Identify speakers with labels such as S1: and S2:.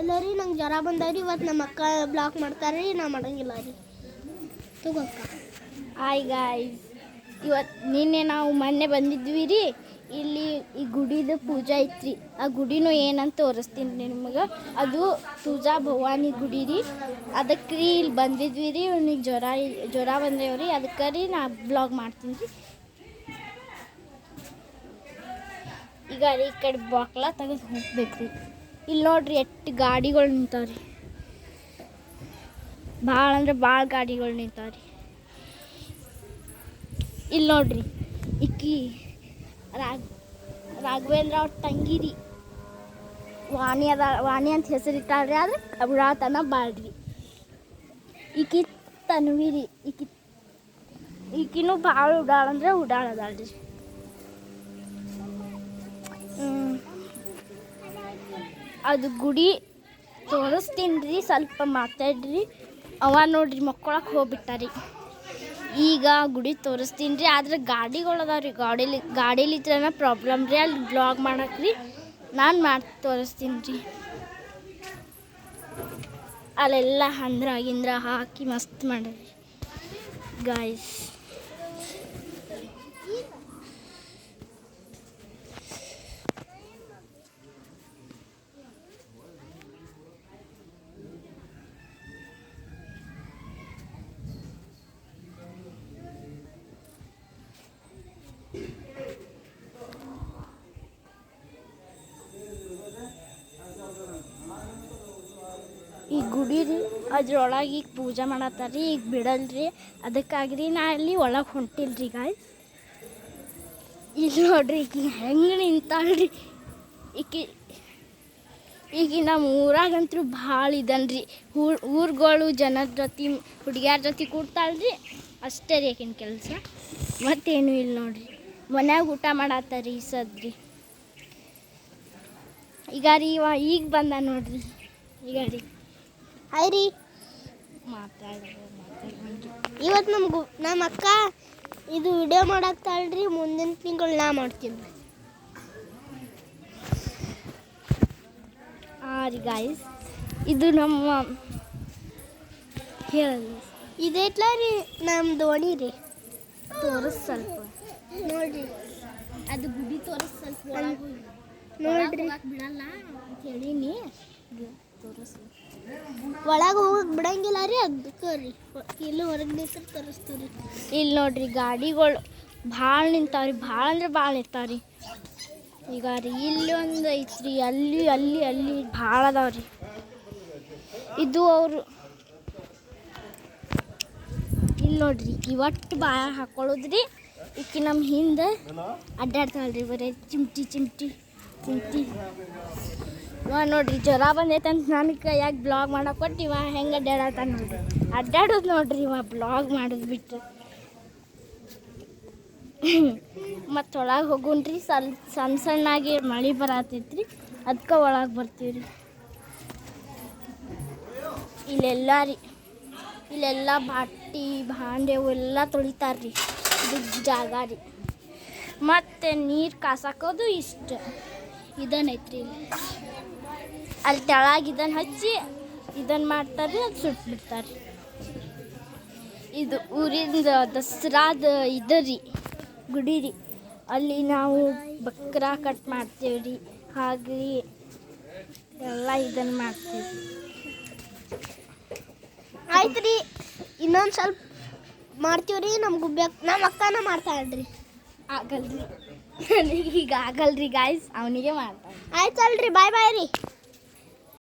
S1: ಅಲ್ಲ ರೀ ನಂಗೆ ಜ್ವರ ಬಂದವ್ರಿ ಇವತ್ತು ನಮ್ಮ ಅಕ್ಕ ಬ್ಲಾಕ್ ಮಾಡ್ತಾರೆ ರೀ ನಾ ಮಾಡಂಗಿಲ್ಲ ರೀ ತಗೋಕ್ಕ.
S2: ಹಾಯ್ ಗಾಯ್ಸ್, ಇವತ್ತು ನಿನ್ನೆ ನಾವು ಮೊನ್ನೆ ಬಂದಿದ್ವಿ ರೀ. ಇಲ್ಲಿ ಈ ಗುಡಿದು ಪೂಜೆ ಐತ್ರಿ. ಆ ಗುಡಿನೂ ಏನಂತ ತೋರಿಸ್ತೀನಿ ರೀ ನಿಮಗೆ. ಅದು ತುಳಜಾ ಭವಾನಿ ಗುಡಿ ರೀ. ಅದಕ್ಕೆ ರೀ ಇಲ್ಲಿ ಬಂದಿದ್ವಿ ರೀ. ಇವನಿಗೆ ಜ್ವರ ಬಂದೇವ್ರಿ, ಅದಕ್ಕೆ ರೀ ನಾ ಬ್ಲಾಗ್ ಮಾಡ್ತೀನಿ ರೀ. ಈಗ ರೀ ಈ ಕಡೆ ಬಾಕ್ಲ ತೆಗೆದು ಹೋಗ್ಬೇಕು ರೀ. ಇಲ್ಲಿ ನೋಡ್ರಿ ಎಷ್ಟು ಗಾಡಿಗಳು ನಿಂತಾವ್ರಿ. ಭಾಳ ಅಂದ್ರೆ ಭಾಳ ಗಾಡಿಗಳು ನಿಂತಾವ್ರಿ. ಇಲ್ಲಿ ನೋಡ್ರಿ ಇಕ್ಕಿ ರಾಘವೇಂದ್ರ ಅವ್ರ ತಂಗಿ ರೀ. ವಾಣಿ ಅಂತ ಹೆಸರಿಟ್ಟಾಳ್ರಿ. ಆದ್ರೆ ಉಡಾತನ ಬಾಳ್ರಿ. ಈಕಿ ತನ್ವಿ ರೀ. ಈಕಿನೂ ಭಾಳ ಉಡಾಳಂದ್ರೆ ಉಡಾಳದಾಳ್ರಿ. ಅದು ಗುಡಿ ತೋರಿಸ್ತೀನಿ ರೀ, ಸ್ವಲ್ಪ ಮಾತಾಡ್ರಿ. ಅವ ನೋಡ್ರಿ ಮಕ್ಕೊಳಕ್ಕೆ ಹೋಗ್ಬಿಟ್ಟಾರಿ. ಈಗ ಗುಡಿ ತೋರಿಸ್ತೀನಿ ರೀ. ಆದ್ರೆ ಗಾಡಿಗಳು ಅದಾವ ರೀ. ಗಾಡೀಲಿತ್ರನ ಪ್ರಾಬ್ಲಮ್ ರೀ. ಅಲ್ಲಿ ಬ್ಲಾಗ್ ಮಾಡಕ್ಕೆ ರೀ ನಾನು ತೋರಿಸ್ತೀನಿ ರೀ. ಅಲ್ಲೆಲ್ಲ ಗಿಂದ್ರ ಹಾಕಿ ಮಸ್ತ್ ಮಾಡ್ರಿ ಗಾಯ್ಸ್. ಈ ಗುಡಿ ರೀ, ಅದ್ರೊಳಗೆ ಈಗ ಪೂಜೆ ಮಾಡತ್ತಾರ ರೀ. ಈಗ ಬಿಡಲ್ರಿ, ಅದಕ್ಕಾಗಿ ರೀ ನಾ ಅಲ್ಲಿ ಒಳಗೆ ಹೊಂಟಿಲ್ರಿ ಗಾಯ್ಸ್. ಇಲ್ಲಿ ನೋಡ್ರಿ ಈಗ ಹೆಂಗೆ ನಿಂತಾಳ್ರಿ ಈಗ ನಮ್ಮ ಊರಾಗಂತೂ ಭಾಳ ಇದನ್ರಿ. ಊರುಗಳು ಜನರ ಜೊತೆ ಹುಡುಗ್ಯಾರ ಜೊತೆ ಕೂಡ್ತಾಳ್ರಿ. ಅಷ್ಟೇ ರೀ ಆಕಿನ ಕೆಲಸ, ಮತ್ತೇನು ಇಲ್ಲ ನೋಡ್ರಿ. ಮನ್ಯಾಗ ಊಟ ಮಾಡತ್ತಾರಿ ಸದ್ರಿ. ಈಗ ರೀ ಈಗ ಬಂದ ನೋಡ್ರಿ. ಈಗ ರೀ
S1: ಹಾಯ್ ರೀ.
S2: ಮಾತಾಡ್ರಿ.
S1: ಇವತ್ತು ನಮ್ಮ ಅಕ್ಕ ಇದು ವಿಡಿಯೋ ಮಾಡಾಕ್ತಾಳ್ರಿ. ಮುಂದಿನ ತಿಂಗಳು ನಾ ಮಾಡ್ತೀನಿ
S2: ರೀ ಗಾಯ್ಸ್. ಇದು ನಮ್ಮ ಹೇಳಿ
S1: ಇದೈತ್ಲ ರೀ ನಮ್ಮ ದೋಣಿ ರೀ.
S2: ತೋರಿಸ್ ಸ್ವಲ್ಪ
S1: ನೋಡ್ರಿ.
S2: ಅದು ಗುಡಿ ತೋರಿಸ್ ಸ್ವಲ್ಪ
S1: ನೋಡ್ರಿ.
S2: ಬಿಡಲ್ಲ ಅಂತ ಹೇಳೀನಿ. ತೋರಿಸ್
S1: ಒಳಗೆ ಹೋಗಕ್ಕೆ ಬಿಡಂಗಿಲ್ಲ ರೀ. ಅದಕ್ಕೆ ರೀ ಇಲ್ಲಿ ಹೊರಗೆ ನಿಂತ್ರೆ ತೋರಿಸ್ತೀವಿ.
S2: ಇಲ್ಲಿ ನೋಡ್ರಿ ಗಾಡಿಗಳು ಭಾಳ ನಿಂತಾವ್ರಿ. ಭಾಳ ಅಂದ್ರೆ ಭಾಳ ನಿಂತಾವ್ರಿ. ಈಗ ರೀ ಇಲ್ಲಿ ಒಂದು ಐತ್ರಿ, ಅಲ್ಲಿ ಭಾಳ ಅದಾವ್ರಿ. ಇದು ಅವರು ಇಲ್ಲಿ ನೋಡ್ರಿ ಇವತ್ತು ಬಾಯ ಹಾಕೊಳ್ಳೋದ್ರಿ. ಈಕಿ ನಮ್ಮ ಹಿಂದೆ ಅಡ್ಡಾಡ್ತಾಳ್ರಿ. ಬರೀ ಚಿಮ್ಟಿ ನೋಡ್ರಿ ಜ್ವರ ಬಂದೈತಂತ ನನ್ನ ಕೈಯಾಗ ಬ್ಲಾಗ್ ಮಾಡಕ್ಕೆ ಕೊಟ್ಟು ಇವ ಹೆಂಗೆ ಅಡ್ಡಾಡತ್ತಾನ ನೋಡ್ರಿ. ಅಡ್ಡಾಡೋದು ನೋಡ್ರಿ ಇವ ಬ್ಲಾಗ್ ಮಾಡೋದು ಬಿಟ್ಟು. ಮತ್ತು ಒಳಗೆ ಹೋಗೋಣ್ರಿ. ಸಣ್ಣಾಗಿ ಮಳೆ ಬರತೈತ್ರಿ, ಅದಕ್ಕೆ ಒಳಗೆ ಬರ್ತೀವಿ ರೀ. ಇಲ್ಲೆಲ್ಲ ಬಾಟಿ ಭಾಂಡೆ ಎಲ್ಲ ತೊಳಿತಾರ್ರಿ. ಇದು ಜಾಗ ರೀ. ಮತ್ತು ನೀರು ಕಾಸಾಕೋದು ಇಷ್ಟು ಇದನ್ನೈತ್ರಿ. ಅಲ್ಲಿ ತೆಳಗೆ ಇದನ್ನು ಹಚ್ಚಿ ಇದನ್ನು ಮಾಡ್ತಾರೆ, ಅದು ಸುಟ್ಬಿಡ್ತಾರೆ. ಇದು ಊರಿಂದ ದಸರಾದ ರೀ ಗುಡಿ ರೀ. ಅಲ್ಲಿ ನಾವು ಬಕ್ರ ಕಟ್ ಮಾಡ್ತೇವೆ ರೀ. ಹಾಗೆ ಎಲ್ಲ ಇದನ್ನು ಮಾಡ್ತೀವಿ.
S1: ಆಯ್ತು ರೀ, ಇನ್ನೊಂದು ಸ್ವಲ್ಪ ಮಾಡ್ತೀವಿ ರೀ. ನಮ್ಮ ಅಕ್ಕನ ಮಾಡ್ತಾಳ್ರಿ.
S2: ಆಗಲ್ರಿ, ನನಗೀಗ ಆಗಲ್ರಿ ಗಾಯ್ಸ್, ಅವನಿಗೆ ಮಾಡ್ತಾನೆ.
S1: ಆಯ್ತು ಅಲ್ರಿ, ಬಾಯ್ ರೀ.